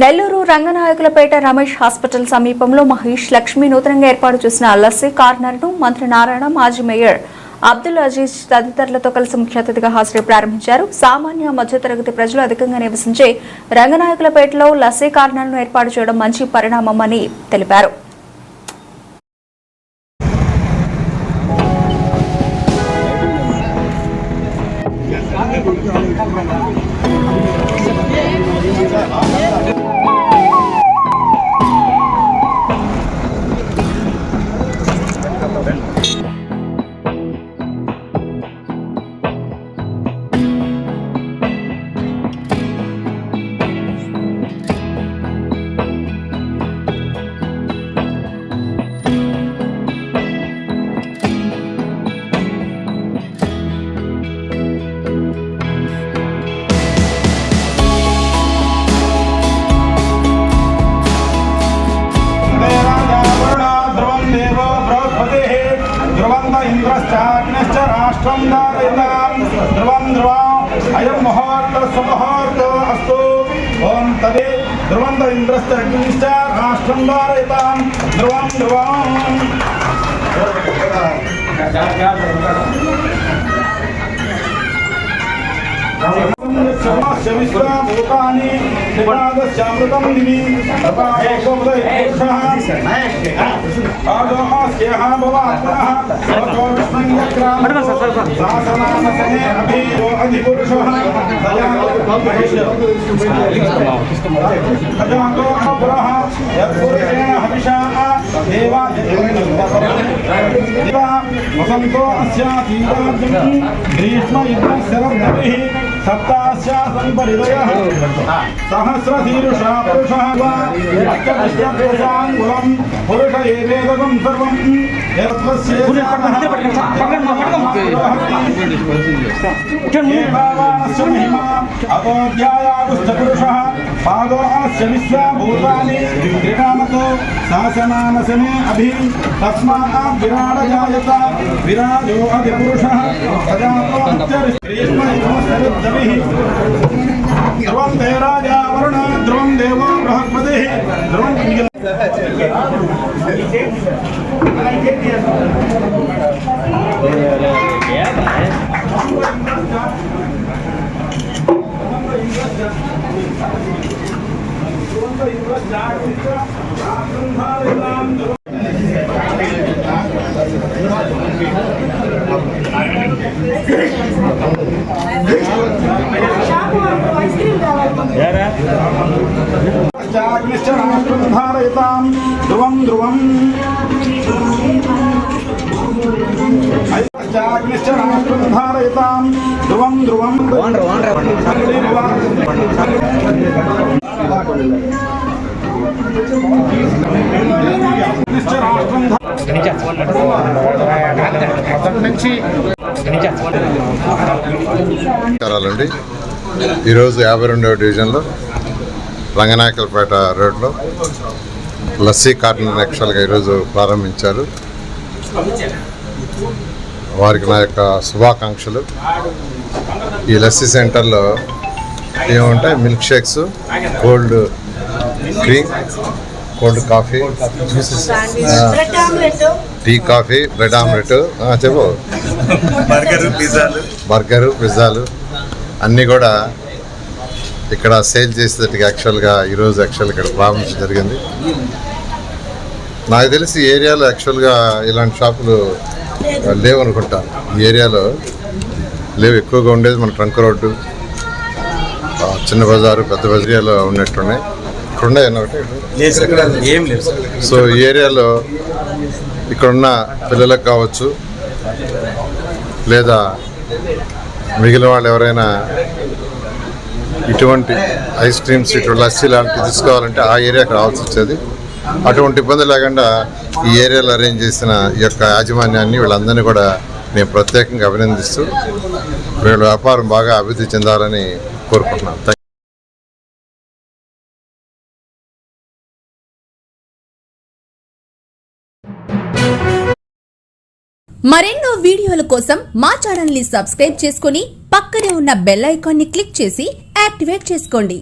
Nellore Ranganayakulapeta Ramesh hospital సమీపంలో మహేష్ లక్ష్మి నూతనంగా ఏర్పాటు చేసిన లస్సీ కార్నర్ను మంత్రి నారాయణ, మాజీ మేయర్ అబ్దుల్ అజీజ్ తదితరులతో కలిసి ముఖ్య అతిథిగా హాజరై ప్రారంభించారు. సామాన్య మధ్యతరగతి ప్రజలు అధికంగా నివసించే రంగనాయకులపేటలో లస్సీ కార్నర్ను ఏర్పాటు చేయడం మంచి పరిణామమని తెలిపారు. इंद्रश्चाग्निश्च राष्ट्रं दारयतां ध्रुवं ध्रुवम् अयं मुहूर्तः सुमुहूर्तः अस्तु ओं तदे ध्रुवं इंद्रश्च अग्निश्च राष्ट्रं दारयतां ध्रुवं ध्रुवम् विश्वाभूतानि निपादस्यामृतं दिवि आदोस्यः भवात्मनः शासनानसने अभियो अधिपुरुषः अजातो पुरः यत्पुरुषेण हविषा वसन्तो अस्यातीताद्यं ग्रीष्मयुद्धस्य सप्तास्यासन् परिदयः सहस्रशीर्षा पुरुषः वा अत्यपुष्टपुरुषाङ्गुलं पुरुष एवेदकं सर्वं एवावानस्य महिमा अतोऽध्यायागुष्ठपुरुषः पादोऽस्य विश्वाभूतानि क्रीडामतो शासनानसने अभि तस्मात् विराड जायत विराजो अधिपुरुषः अजातो ग्रीष्मयुद्धस्य ध्रुवं ते राजा वरुण ध्रुवं देवो बृहस्पतिः ध्रुवं धारयतां ध्रुवं ध्रुवम् धारयतां ध्रुवं ध्रुवं నమస్కారాలండి. ఈరోజు 52వ డివిజన్లో రంగనాయకులపేట రోడ్లో లస్సీ కార్నర్ యాక్చువల్గా ఈరోజు ప్రారంభించారు. వారికి నా యొక్క శుభాకాంక్షలు. ఈ లస్సీ సెంటర్లో ఏముంటాయి? Milk shakes, cold cream, cold coffee, tea coffee, bread omelette, చెప్పు, బర్గరు, పిజ్జాలు అన్నీ కూడా ఇక్కడ సేల్ చేసేటట్టుగా యాక్చువల్గా ఈరోజు ఇక్కడ ప్రారంభించడం జరిగింది. నాకు తెలిసి ఈ ఏరియాలో యాక్చువల్గా ఇలాంటి షాపులు లేవు అనుకుంటాను. ఈ ఏరియాలో లేవు, ఎక్కువగా ఉండేది మన ట్రంక్ రోడ్డు, చిన్న బజారు, పెద్ద బజార్లో ఉన్నట్టున్నాయి. ఇక్కడ ఉన్నాయి ఒకటి. సో ఈ ఏరియాలో ఇక్కడున్న పిల్లలకు కావచ్చు, లేదా మిగిలిన వాళ్ళు ఎవరైనా ఇటువంటి ఐస్ క్రీమ్స్, ఇటువంటి లస్సీ లాంటివి తీసుకోవాలంటే ఆ ఏరియాకి రావాల్సి వచ్చేది. అటువంటి ఇబ్బంది లేకుండా ఈ ఏరియాలో అరేంజ్ చేసిన ఈ యొక్క యాజమాన్యాన్ని, వీళ్ళందరినీ కూడా నేను ప్రత్యేకంగా అభినందిస్తూ వీళ్ళ వ్యాపారం బాగా అభివృద్ధి చెందాలని కోరుకుంటున్నాను. మరెన్నో వీడియోల కోసం మా ఛానల్ ని సబ్స్క్రైబ్ చేసుకుని పక్కనే ఉన్న బెల్ ఐకాన్ ని క్లిక్ చేసి యాక్టివేట్ చేసుకోండి.